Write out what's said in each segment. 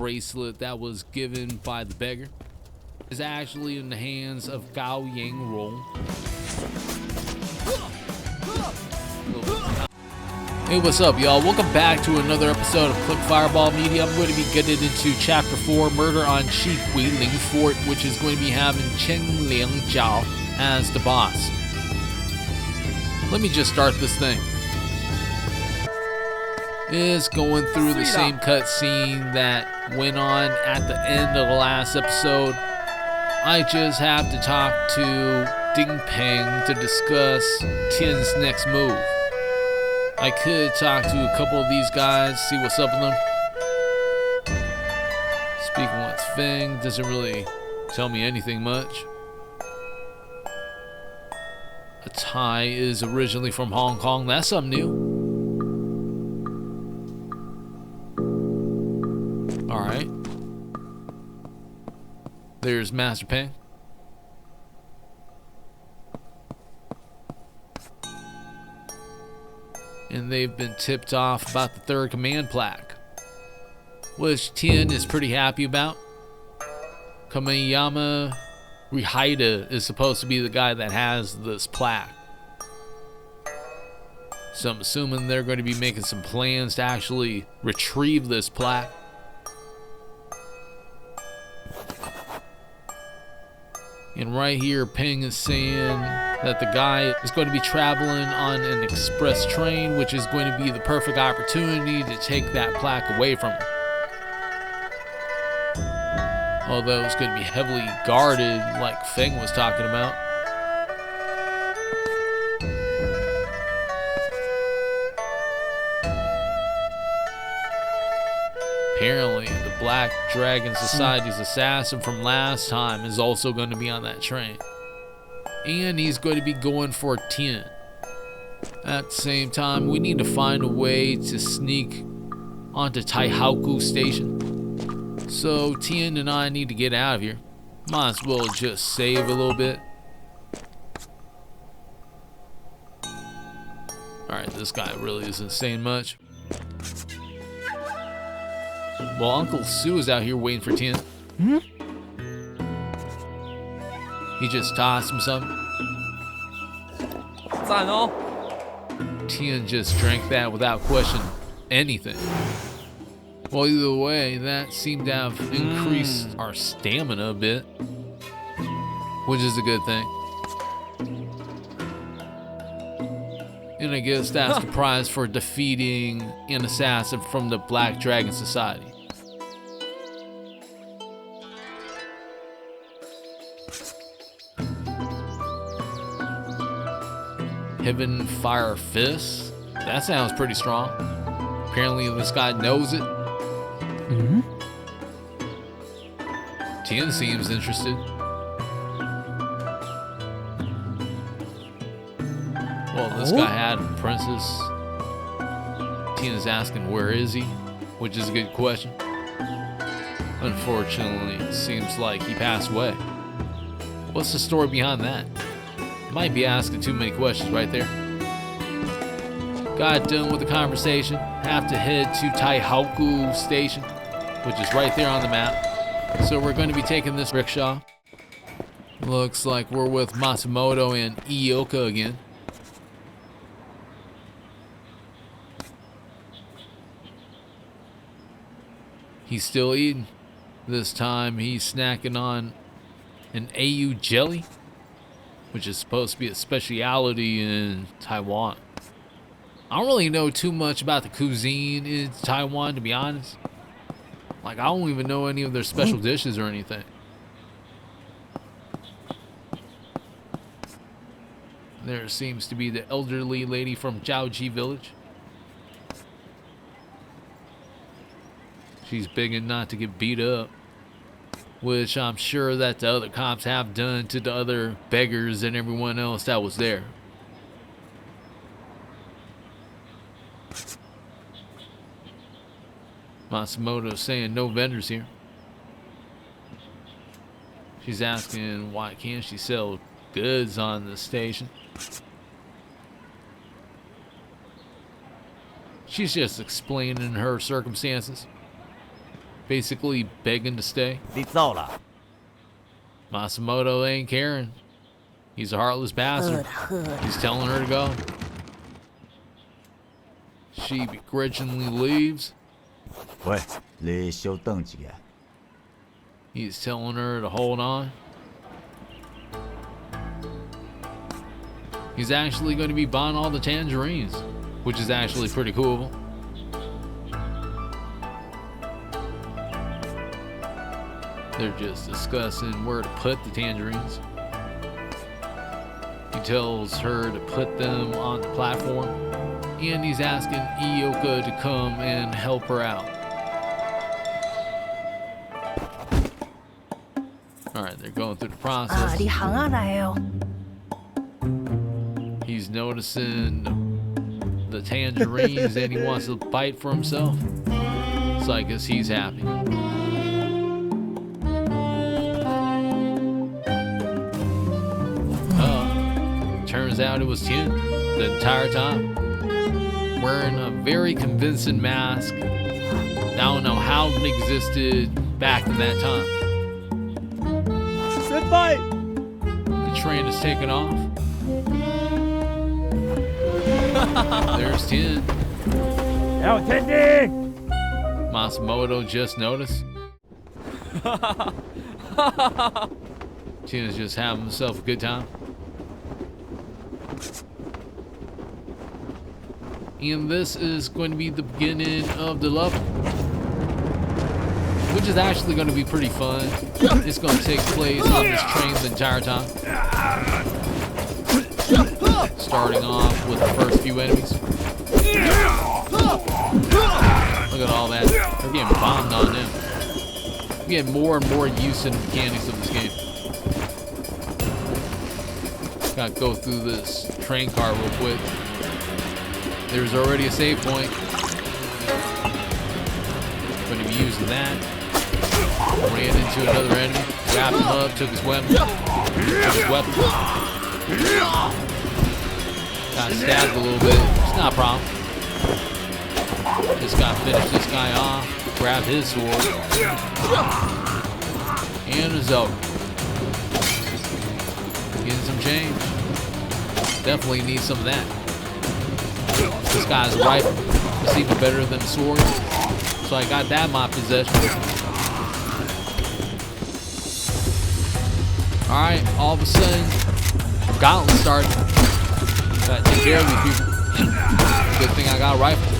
bracelet that was given by the beggar is actually in the hands of Gao Yang Rong. Hey, what's up, y'all? Welcome back to another episode of Click Fireball Media. I'm going to be getting into Chapter 4, Murder on SHIQUILING Fort, which is going to be having Chen Liang Zhao as the boss. Let me just start this thing. It's going through the same cutscene that went on at the end of the last episode. I just have to talk to Ding Peng to discuss Tian's next move. I could talk to a couple of these guys, see what's up with them. Speaking with Feng doesn't really tell me anything much. A Thai is originally from Hong Kong. That's something new. Alright. There's Master Peng. And they've been tipped off about the third command plaque, which Tian is pretty happy about. Kameyama Rihida is supposed to be the guy that has this plaque. So I'm assuming they're going to be making some plans to actually retrieve this plaque. And right here, Peng is saying that the guy is going to be traveling on an express train, which is going to be the perfect opportunity to take that plaque away from him. Although it's going to be heavily guarded, like Feng was talking about. Apparently, the Black Dragon Society's assassin from last time is also going to be on that train. And he's going to be going for Tian. At the same time, we need to find a way to sneak onto Taihaoku Station. So Tian and I need to get out of here. Might as well just save a little bit. Alright, this guy really isn't saying much. Well, Uncle Sue is out here waiting for Tian. He just tossed him something. Tian just drank that without questioning anything. Well, either way, that seemed to have increased our stamina a bit, which is a good thing. And I guess that's the prize for defeating an assassin from the Black Dragon Society. Heaven Fire Fist? That sounds pretty strong. Apparently this guy knows it. Tian seems interested. Well, this guy had a princess. Tian is asking where is he, which is a good question. Unfortunately, it seems like he passed away. What's the story behind that? Might be asking too many questions right there. Got done with the conversation. Have to head to Taihaoku Station, which is right there on the map. So we're going to be taking this rickshaw. Looks like we're with Matsumoto and Ioka again. He's still eating. This time he's snacking on an AU jelly, which is supposed to be a specialty in Taiwan. I don't really know too much about the cuisine in Taiwan, to be honest. Like, I don't even know any of their special dishes or anything. There seems to be the elderly lady from Jiaoji village. She's begging not to get beat up, which I'm sure that the other cops have done to the other beggars and everyone else that was there. Matsumoto saying no vendors here. She's asking why can't she sell goods on the station. She's just explaining her circumstances. basically begging to stay. Masamoto ain't caring. He's a heartless bastard. He's telling her to go. She begrudgingly leaves. He's telling her to hold on. He's actually going to be buying all the tangerines, which is actually pretty cool. They're just discussing where to put the tangerines. He tells her to put them on the platform, and he's asking Ioka to come and help her out. Alright, they're going through the process. He's noticing the tangerines and he wants to bite for himself. So I guess he's happy. Turns out it was Tian the entire time, wearing a very convincing mask. I don't know how it existed back in that time. The train is taking off. There's Tian. Masamoto just noticed. Tian is just having himself a good time. And this is going to be the beginning of the level, which is actually going to be pretty fun. It's going to take place on this train the entire time. Starting off with the first few enemies. Look at all that. They're getting bombed on them. I'm getting more and more used to the mechanics of this game. Gotta go through this train car real quick. There's already a save point. Going to be using that. Ran into another enemy. Wrapped him up. Took his weapon. Got stabbed a little bit. It's not a problem. Just gotta finish this guy off. Grab his sword. And it's over. Getting some change. Definitely need some of that. This guy's rifle is even better than the sword, so I got that in my possession. Alright, all of a sudden, gauntlet started. Gotta take care of these people. Good thing I got a rifle.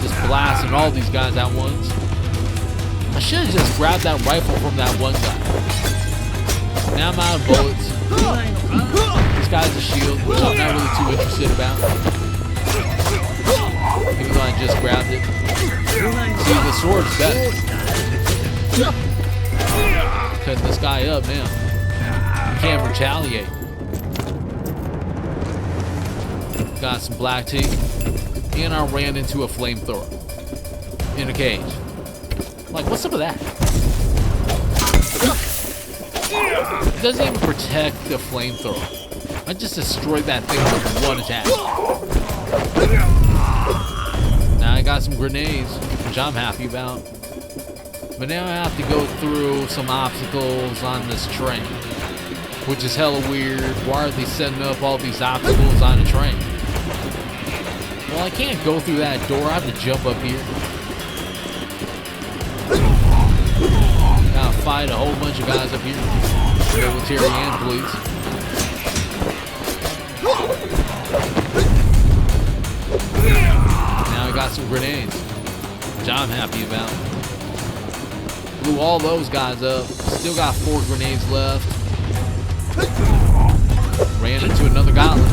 Just blasting all these guys at once. I should have just grabbed that rifle from that one guy. Now I'm out of bullets. This guy's a shield, which I'm not really too interested about. Even though I just grabbed it. See, the sword's better. Cutting this guy up now. You can't retaliate. Got some black tea. And I ran into a flamethrower. In a cage. Like, what's up with that? It doesn't even protect the flamethrower. I just destroyed that thing with one attack. Now I got some grenades, which I'm happy about. But now I have to go through some obstacles on this train, which is hella weird. Why are they setting up all these obstacles on a train? Well, I can't go through that door. I have to jump up here. Gotta fight a whole bunch of guys up here. Military and police. Now I got some grenades, which I'm happy about. Blew all those guys up. Still got 4 grenades left. Ran into another gauntlet.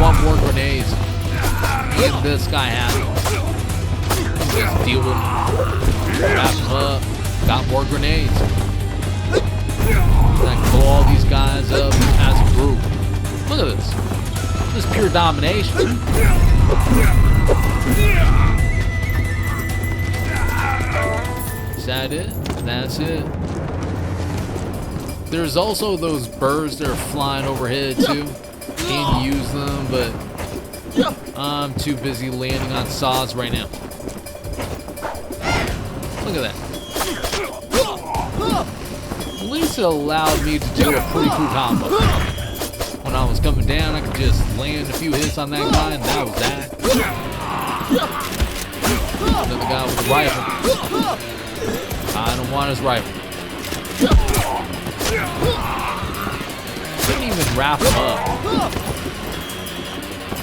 1 more grenades. And this guy has it. Just deal with him. Wrap him up. Got more grenades. I can blow all these guys up as a group. Look at this. This is pure domination. Is that it? That's it. There's also those birds that are flying overhead too. Can't use them, but I'm too busy landing on saws right now. Look at that. At least it allowed me to do a pretty cool combo. When I was coming down, I could just land a few hits on that guy, and that was that. Another guy with a rifle. I don't want his rifle. Couldn't even wrap him up.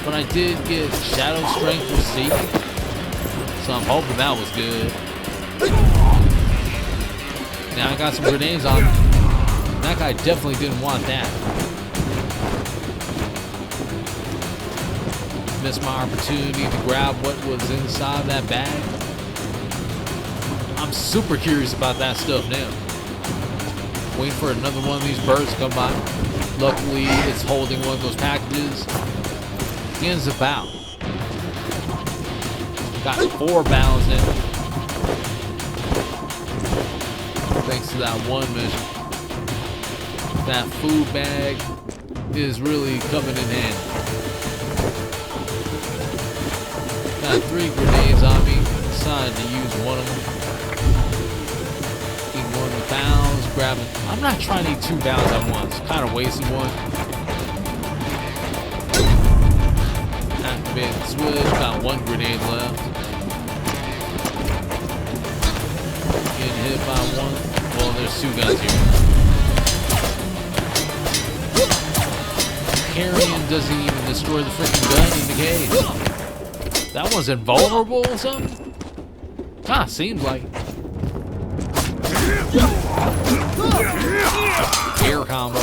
But I did get Shadow Strength with C. So I'm hoping that was good. Now I got some grenades on him. That guy definitely didn't want that. Missed my opportunity to grab what was inside that bag. I'm super curious about that stuff now. Waiting for another one of these birds to come by. Luckily, it's holding one of those packages. Ends about. Got 4 bounds in. Thanks to that one mission. That food bag is really coming in handy. Got 3 grenades on me. Decided to use one of them. Eat one of the bounds, grab it. I'm not trying to eat 2 bounds at once. Kind of wasted one. Activate the switch. Got 1 grenade left. Getting hit by 1. Well, there's 2 guns here. Carrion doesn't even destroy the freaking gun in the cage. That one's invulnerable or something? Ah, seems like. Air combo.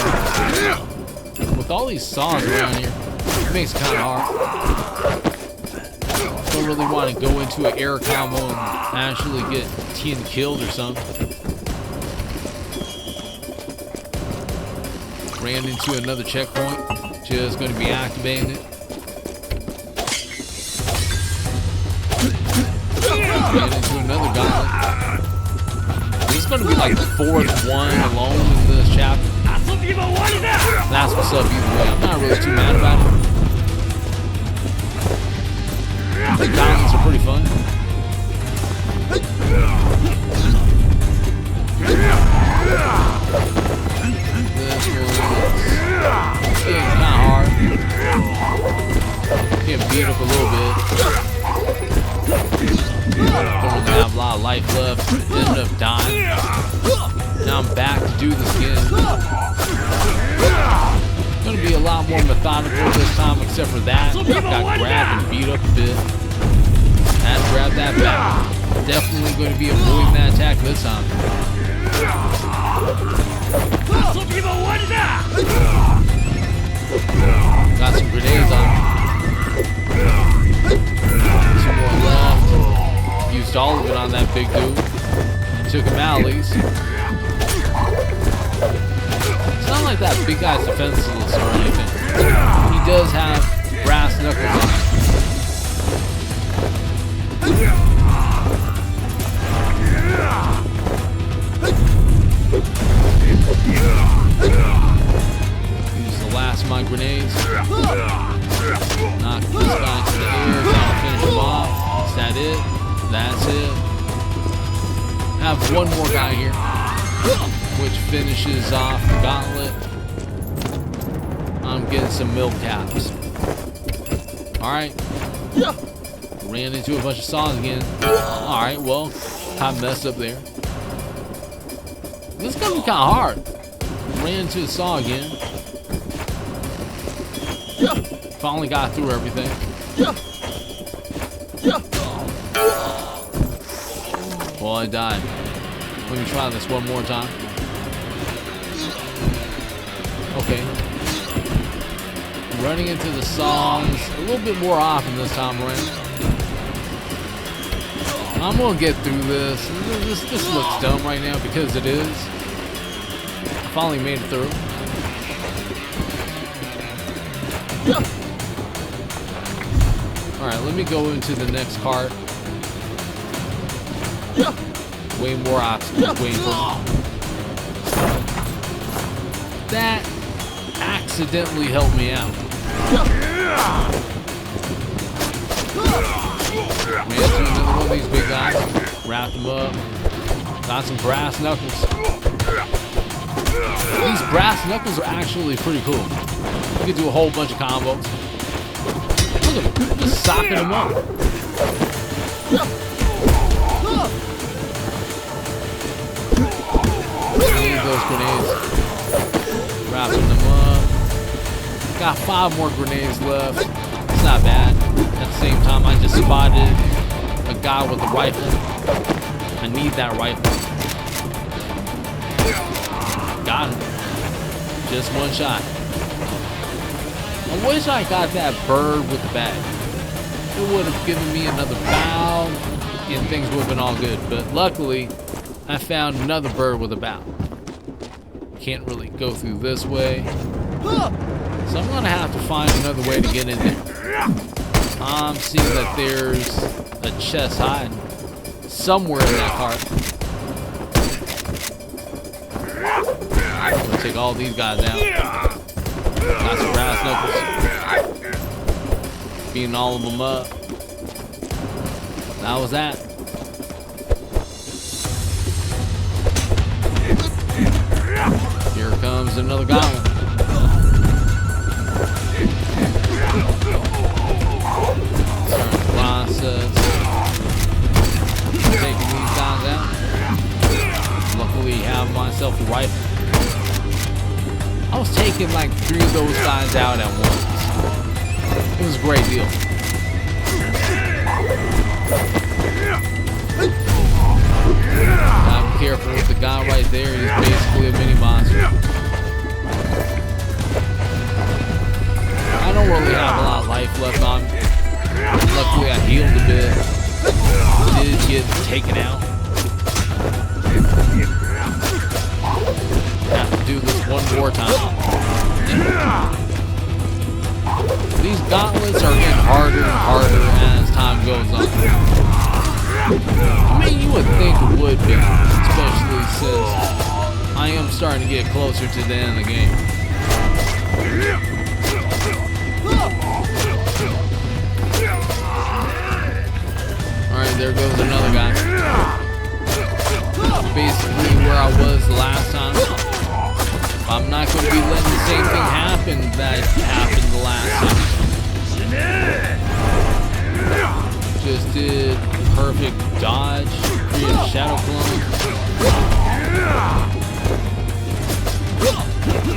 With all these saws around here, it makes it kind of hard. Don't really want to go into an air combo and actually get TIan killed or something. Ran into another checkpoint. Just going to be activating it. Ran into another gauntlet. This is going to be like the 4th one alone in this chapter. That's what's up either way. I'm not really too mad about it. The gauntlets are pretty fun. This one is getting kind of hard. Getting beat up a little bit. Don't really have a lot of life left. Ended up dying. Now I'm back to do this again. Gonna be a lot more methodical this time, except for that. Got grabbed and beat up a bit. Had to grab that back. Definitely going to be avoiding that attack this time. Got some grenades on. 2 more left. Used all of it on that big dude. Took him out at least. It's not like that big guy's defenseless or anything. He does have brass knuckles on him. Use the last of my grenades. Knock this guy to the air. Gotta finish him off. Is that it? That's it. Have 1 more guy here, which finishes off the gauntlet. I'm getting some milk caps. Alright. Ran into a bunch of saws again. Alright, well, I messed up there. This is gonna be kind of hard. Ran into the saw again. Finally got through everything. Well, I died. Let me try this one more time. Okay. Running into the saws a little bit more often this time around. I'm gonna get through this. This looks dumb right now because it is. I finally made it through. Alright, let me go into the next part. Way more obstacles waiting for me. That accidentally helped me out. Ran through another one of these big guys. Wrapped him up. Got some brass knuckles. These brass knuckles are actually pretty cool. You can do a whole bunch of combos. Look at him, just socking them up. Need those grenades. Wrapping them up. Got 5 more grenades left. It's not bad. At the same time, I just spotted a guy with a rifle. I need that rifle. Got him. Just one shot. I wish I got that bird with the bag. It would have given me another bow and things would have been all good. But luckily, I found another bird with a bow. Can't really go through this way. So I'm gonna have to find another way to get in there. I'm seeing that there's a chest hiding somewhere in that cart. I'm gonna take all these guys out. Got some brass knuckles. Beating all of them up. That was that. Here comes another gauntlet. Start the process. Taking these guys out. Luckily, have myself a rifle. I was taking like 3 of those guys out at once. It was a great deal. Gotta be careful with the guy right there. He's basically a mini monster. I don't really have a lot of life left on me. Luckily, I healed a bit. Did get taken out. Have to do this one more time. These gauntlets are getting harder and harder as time goes on. I mean, you would think it would be, especially since I am starting to get closer to the end of the game. Alright, there goes another guy. Basically where I was the last time. I'm not going to be letting the same thing happen that happened the last time. Just did perfect dodge, create a shadow clone.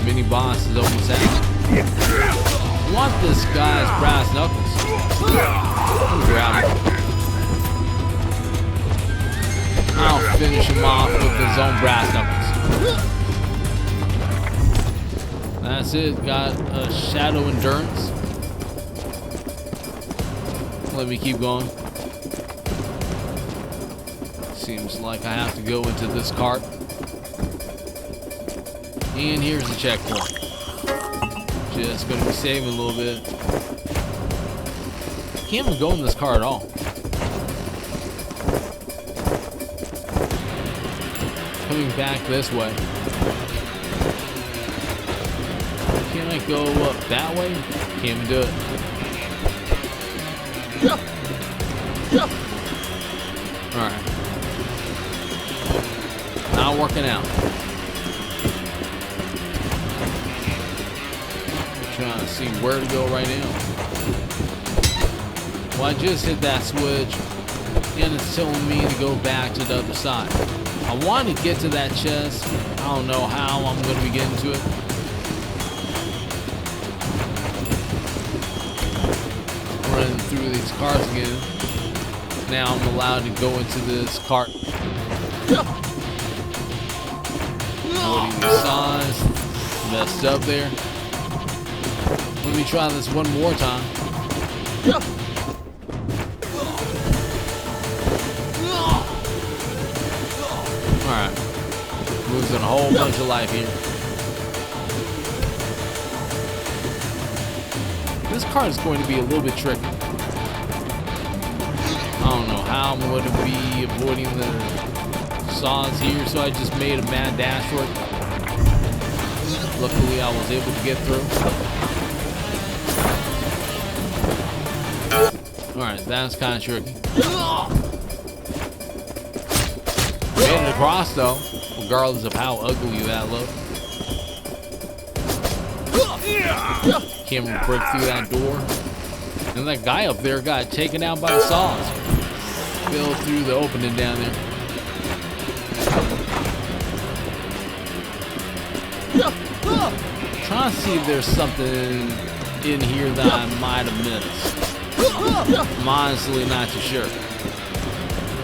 Mini boss is almost out. I want this guy's brass knuckles. I'll grab him. I'll finish him off with his own brass knuckles. That's it. Got a shadow endurance. Let me keep going. Seems like I have to go into this cart. And here's the checkpoint. Just gonna be saving a little bit. Can't even go in this car at all. Coming back this way. Can I go up that way? Can't even do it. Alright. Not working out. Trying to see where to go right now. Well, I just hit that switch and it's telling me to go back to the other side. I want to get to that chest. I don't know how I'm going to be getting to it. Running through these cars again. Now I'm allowed to go into this cart. Loading the size. Messed up there. Let me try this one more time. Alright. Losing a whole bunch of life here. This car is going to be a little bit tricky. I don't know how I'm going to be avoiding the saws here, so I just made a mad dash for it. Luckily, I was able to get through. Alright, that's kind of tricky. Made it get across though, regardless of how ugly that looks. Can't even break through that door. And that guy up there got taken out by the saws. Fell through the opening down there. Trying to see if there's something in here that I might have missed. I'm honestly not too sure.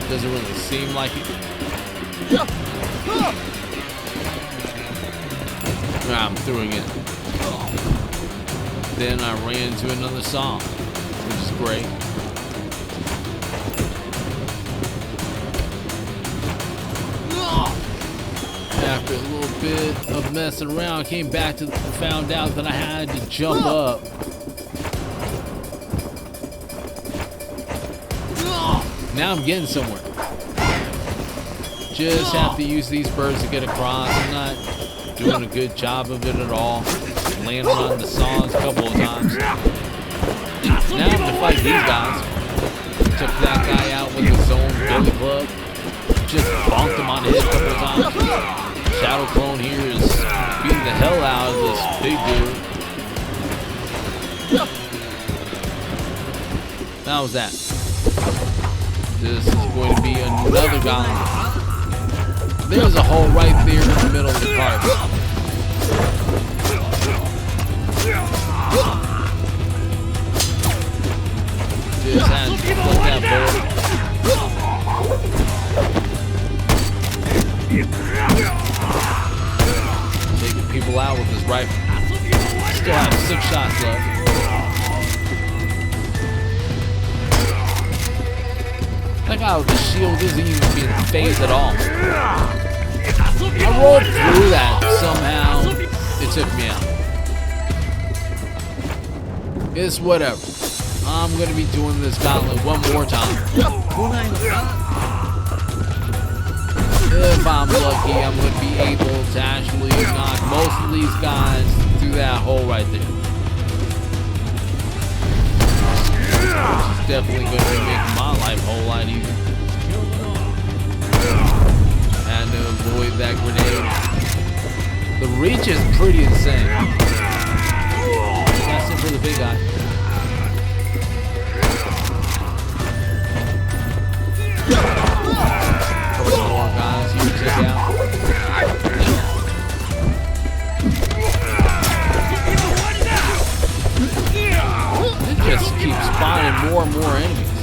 Doesn't really seem like it. I'm through again. Then I ran into another saw, which is great. After a little bit of messing around, I came back to found out that I had to jump up. Now I'm getting somewhere. Just have to use these birds to get across. I'm not doing a good job of it at all. Landing on the saws a couple of times. Now I'm gonna fight these guys. Took that guy out with his own billy club. Just bonked him on the head a couple of times. Shadow Clone here is beating the hell out of this big dude. That was that. This is going to be another golem. There's a hole right there in the middle of the carpet. Just had to flip that board. Taking people out with his rifle. Still have 6 shots left. Look how the shield isn't even being phased at all. I rolled through that somehow. It took me out. It's whatever. I'm going to be doing this gauntlet one more time. If I'm lucky, I'm going to be able to actually knock most of these guys through that hole right there. Which is definitely going to be making my life a whole lot easier. And to avoid that grenade. The reach is pretty insane. That's it for the big guy. Couple more guys here to take out. It just keeps spawning more and more enemies.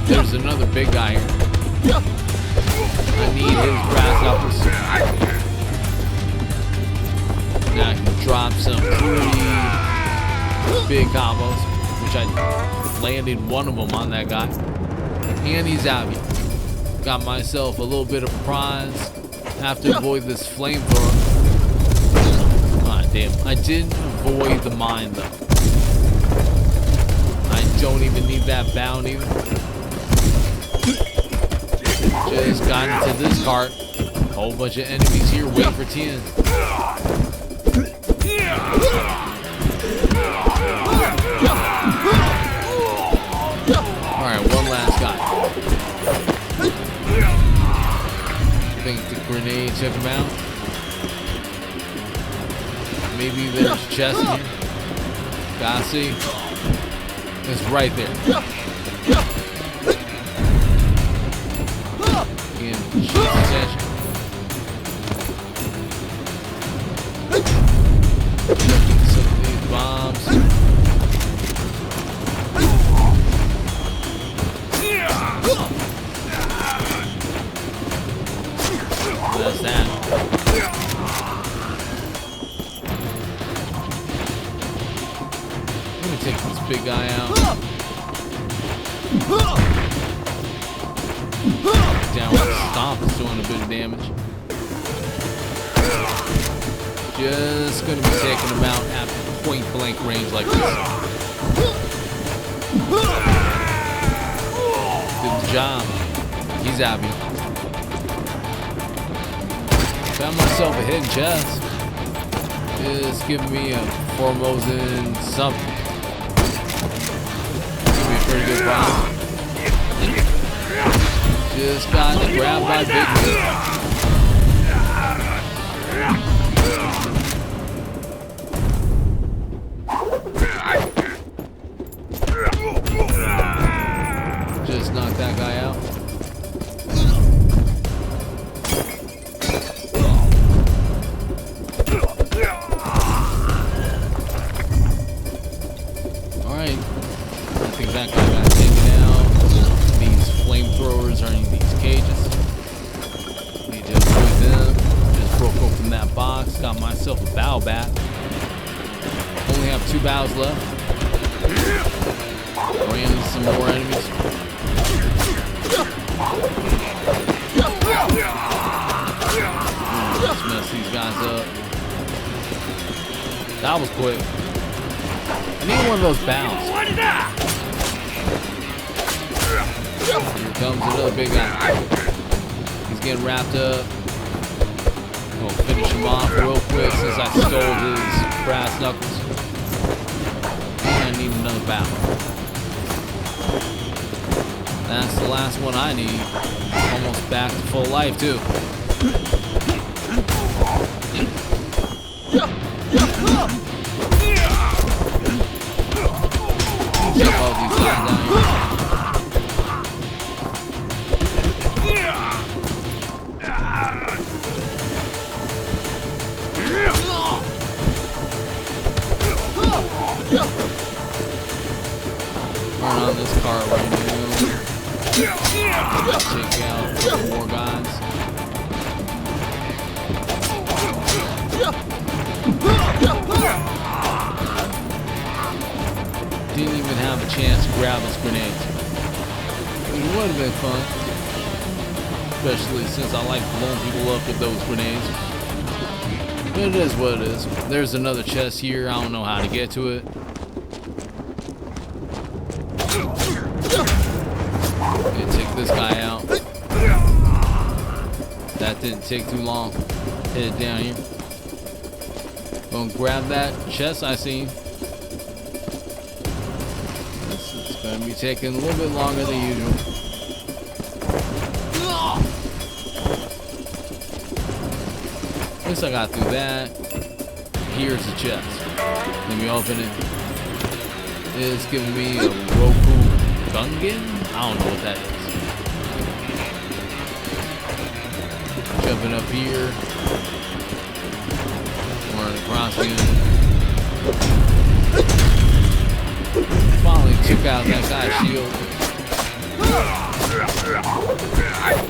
There's another big guy here. I need his grasshoppers. Now I can drop some pretty big combos, which I landed one of them on that guy. And he's out here. Got myself a little bit of a prize. Have to avoid this flamethrower. Ah, damn. I didn't avoid the mine though. I don't even need that bound either. Just got into this cart. Whole bunch of enemies here waiting for TIan. Alright, one last guy. I think the grenade took him out. Maybe there's a chest in here. Gotta see. It's right there. Again, shoot attention. Some of these bombs. That's that. Let me take this big guy out. Downward stomp is doing a bit of damage. Just gonna be taking him out at point blank range like this. Good job. He's out here. Found myself a hidden chest. It's giving me a Formosan something. Give me a pretty good round. Just got grabbed by Big Man. Just knocked that guy out. Alright. I think that guy got taken out. These flamethrowers are in these cages. Need to avoid them. Just broke open that box. Got myself a bow back. Only have 2 bows left. Ran into some more enemies. Let's mess these guys up. That was quick. I need one of those bounds. Here comes another big guy. He's getting wrapped up. Gonna finish him off real quick since I stole his brass knuckles. And I need another bound. That's the last one I need. Almost back to full life too. Check all these guys down here. Run on this car right now. Take out a couple more guys. Didn't even have a chance to grab his grenades. It would have been fun. Especially since I like blowing people up with those grenades. But it is what it is. There's another chest here. I don't know how to get to it. Gonna take this guy out. That didn't take too long. Head down here. Gonna grab that chest I seen. This is gonna be taking a little bit longer than usual. At least I got through that. Here's the chest. Let me open it. It's giving me a Roku Gungan? I don't know what that is. Jumping up here. Running across again. Finally took out that guy's shield.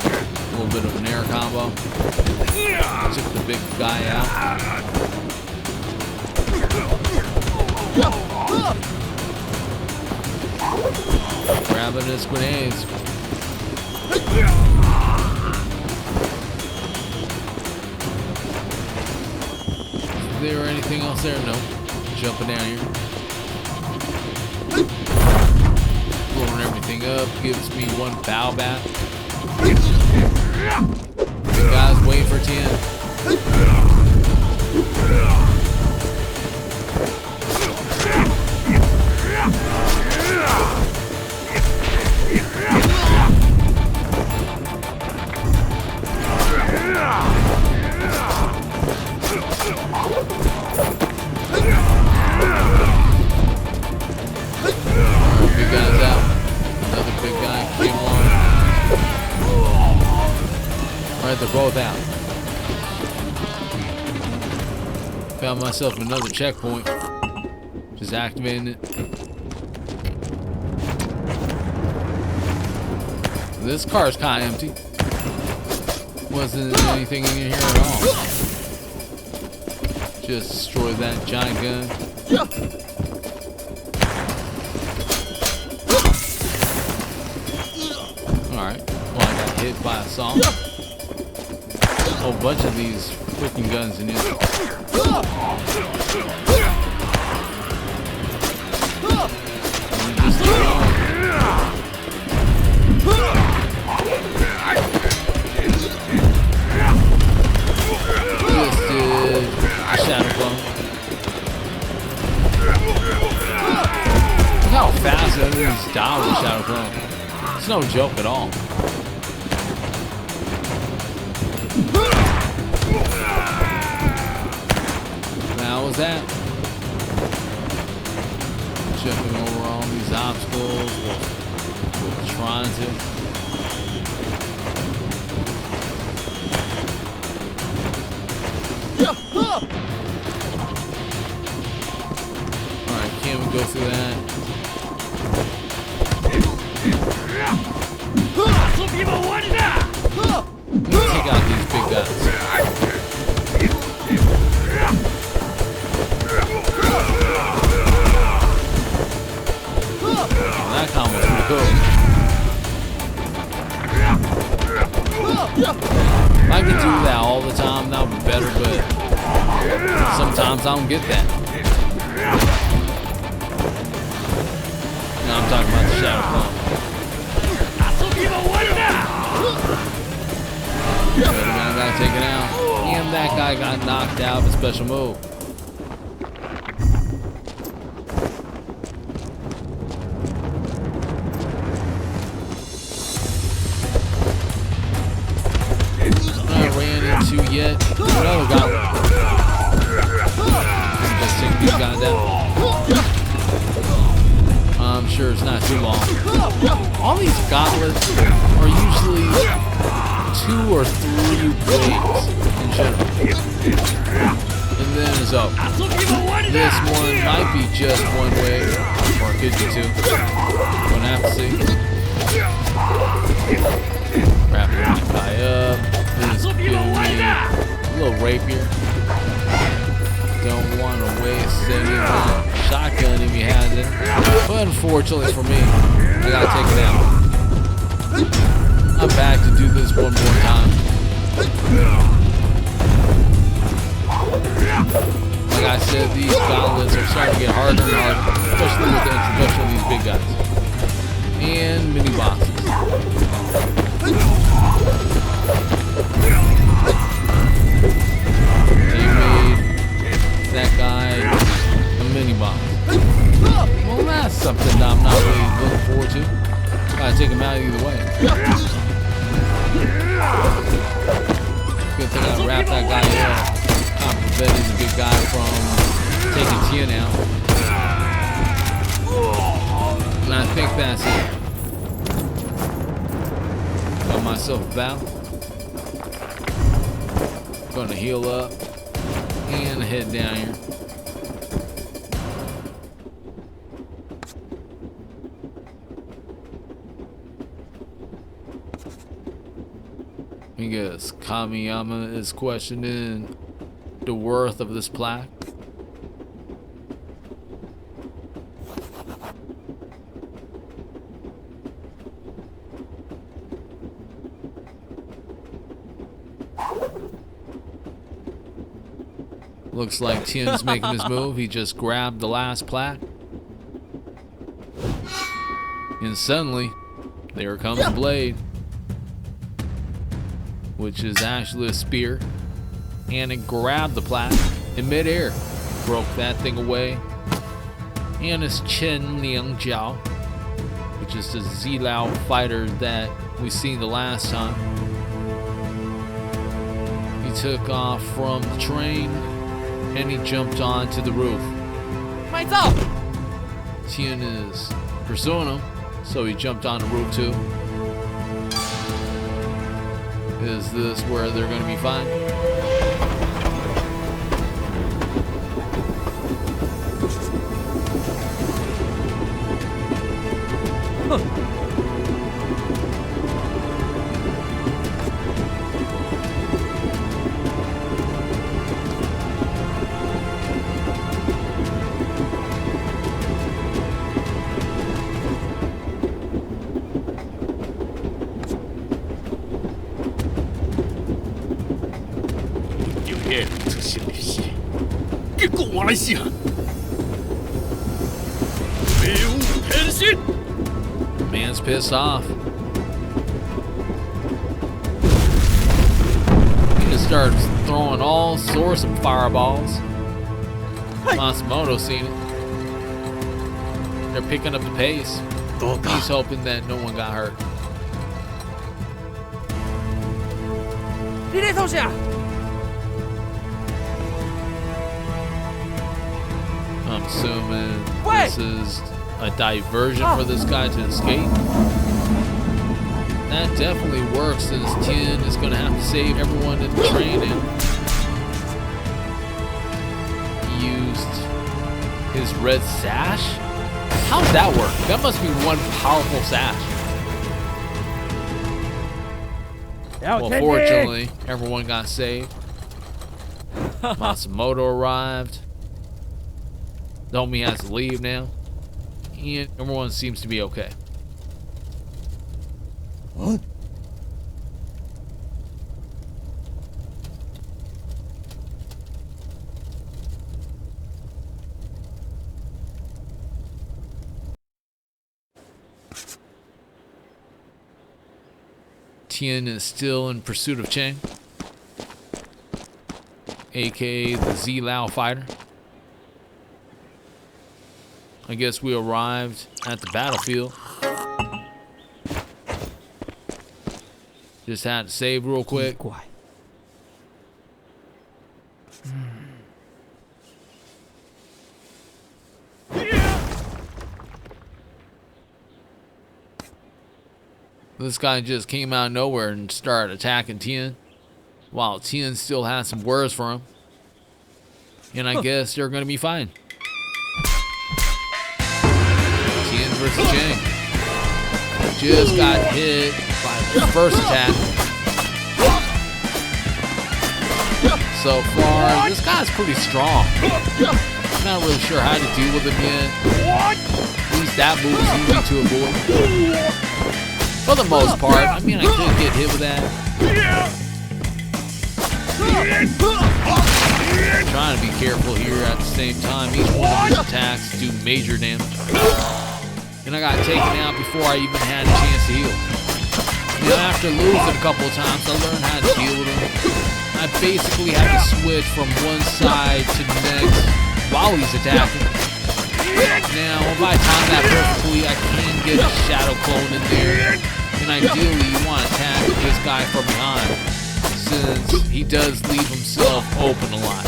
A little bit of an air combo. Took the big guy out. Grabbing his grenades. Is there anything else there? No. Jumping down here. Blowing everything up. Gives me 1 bow back. The guy's waiting for TIan. Big guy's out. Another big guy came along. Alright, they're both out. Found myself another checkpoint. Just activating it. This car is kind of empty. Wasn't anything in here at all. Just destroyed that giant gun. Alright. Well, I got hit by a saw. A whole bunch of these freaking guns in here. Just keep going. Just did a shadow clone. Look how fast enemies die with a shadow clone. It's no joke at all. that. Jumping over all these obstacles. We're trying to. Alright, can we go through that? Let's take out these big guys. That combo's pretty cool. If I could do that all the time, that would be better, but sometimes I don't get that. No, I'm talking about the Shadow Clone. I gotta take it out. And that guy got knocked out of a special move. Yet another guy. Just take these guys out. I'm sure it's not too long. All these gauntlets are usually 2 or 3 waves in general. And then it's up. This one might be just 1 wave, or it could be 2. Gonna have to see. Wrap that guy up. This is giving me a little rapier. Don't want to waste any of the shotgun if he has it. But unfortunately for me, I gotta take it out. I'm back to do this one more time. Like I said, these gauntlets are starting to get harder and harder, especially with the introduction of these big guys. And mini bosses. They made that guy a mini boss. Well, that's something that I'm not really looking forward to. Gotta take him out either way. Good thing I wrapped that guy up. I'm preventing the big guy from taking TIan out. And I think that's it. Got myself about. Gonna heal up and head down here. I guess Kamiyama is questioning the worth of this plaque. Looks like Tian's making his move. He just grabbed the last plaque. And suddenly, there comes a blade. Which is actually a spear. And it grabbed the plaque in midair. Broke that thing away. And it's Chen Liang Jiao. Which is the Zilao fighter that we seen the last time. He took off from the train. And he jumped onto the roof. Tian is pursuing him, so he jumped on the roof too. Is this where they're going to be fine? Man's pissed off. He just starts throwing all sorts of fireballs. Matsumoto's seen it. They're picking up the pace. He's hoping that no one got hurt. assuming this is a diversion for this guy to escape. That definitely works since Tian is going to have to save everyone in the train now. He used his red sash? How does that work? That must be one powerful sash. Well, fortunately, everyone got saved. Matsumoto arrived. The homie has to leave now. And everyone seems to be okay. What? Tian is still in pursuit of Cheng, aka the Z Lao fighter. I guess we arrived at the battlefield. Just had to save real quick. This guy just came out of nowhere and started attacking Tian, while Tian still has some words for him. And I guess they're gonna be fine. Tian versus Cheng. Just got hit by the first attack. So far, this guy's pretty strong. I'm not really sure how to deal with him yet. At least that move is easy to avoid. For the most part, I mean, I could get hit with that. I'm trying to be careful here at the same time. Each one of these attacks do major damage. And I got taken out before I even had a chance to heal. You know, after losing a couple of times, I learned how to deal with him. I basically have to switch from one side to the next while he's attacking. Now, if I time that perfectly, I can get a shadow clone in there. And ideally, you want to attack this guy from behind, since he does leave himself open a lot.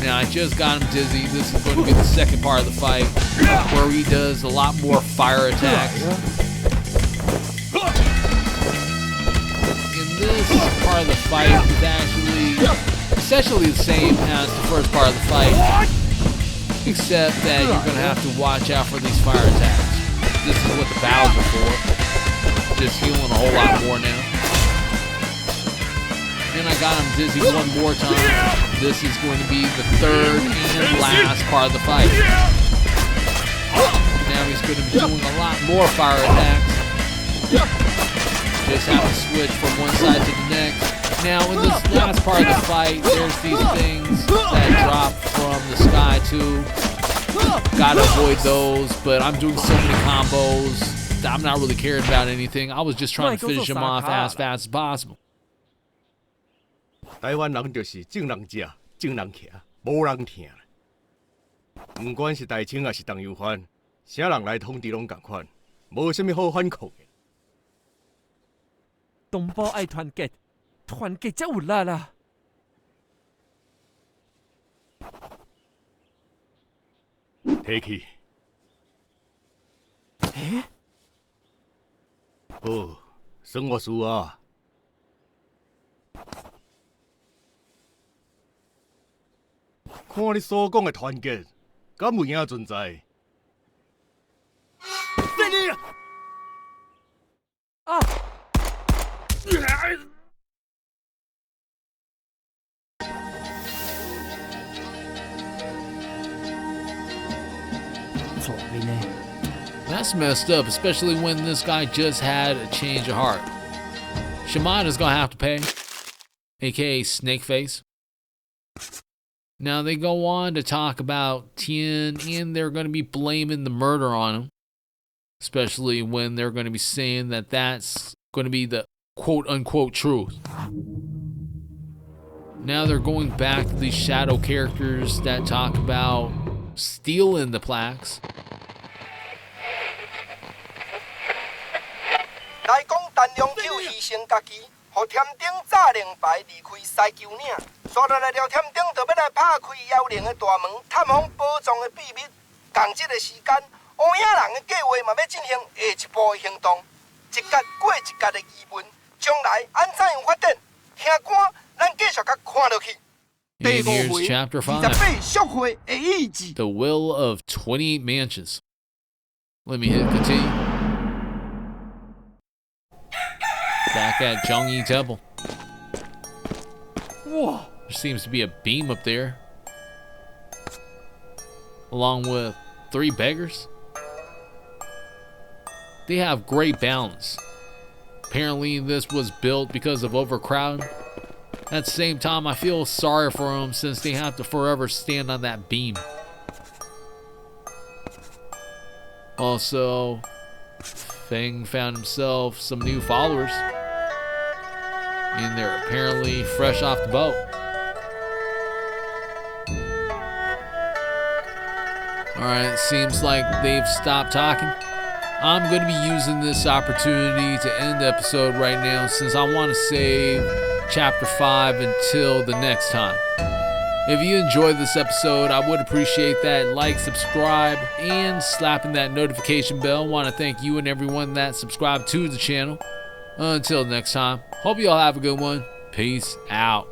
Now, I just got him dizzy. This is going to be the second part of the fight, where he does a lot more fire attacks. And this part of the fight is actually essentially the same as the first part of the fight, except that you're going to have to watch out for these fire attacks. This is what the battles are for. Just healing a whole lot more now. And I got him dizzy one more time. This is going to be the third and last part of the fight. Now he's going to be doing a lot more fire attacks. Just have to switch from one side to the next. Now in this last part of the fight, there's these things that drop from the sky too. Gotta avoid those, but I'm doing so many combos that I'm not really caring about anything. I was just trying to finish him off as fast as possible. 台湾人就是正人食，正人徛，无人听。不管是大清还是东游反，啥人来统治拢共款，无啥物好反抗的。同胞爱团结，团结才有力啦。提起。诶？哦，算我输啊！看你所讲的团结，敢有影存在？啊！错你呢？ That's messed up, especially when this guy just had a change of heart. Shimada's gonna have to pay, aka Snakeface. Now they go on to talk about Tian, and they're gonna be blaming the murder on him, especially when they're gonna be saying that that's gonna be the quote-unquote truth. Now they're going back to these shadow characters that talk about stealing the plaques. 来讲，陈良久牺牲家己，互天顶炸令牌离开西丘岭，刷落来了天顶就要来拍开妖灵的大门，探访宝藏的秘密。共这个时间，乌影人的计划嘛要进行下一步的行动，一格过一格的疑问，将来安怎样发展？听官，咱继续甲看落去。 And here's chapter 5. 28赎回的意志。 The Will of 28 Mansions. Let me hit continue. Back at Zhongyi Temple. 哇， There seems to be a beam up there. Along with 3 beggars. They have great balance. Apparently this was built because of overcrowding. At the same time, I feel sorry for them since they have to forever stand on that beam. Also, Feng found himself some new followers. And they're apparently fresh off the boat. Alright, it seems like they've stopped talking. I'm going to be using this opportunity to end the episode right now since I want to save chapter 5 until the next time. If you enjoyed this episode, I would appreciate that like, subscribe, and slapping that notification bell. I want to thank you and everyone that subscribed to the channel. Until next time, hope you all have a good one. Peace out.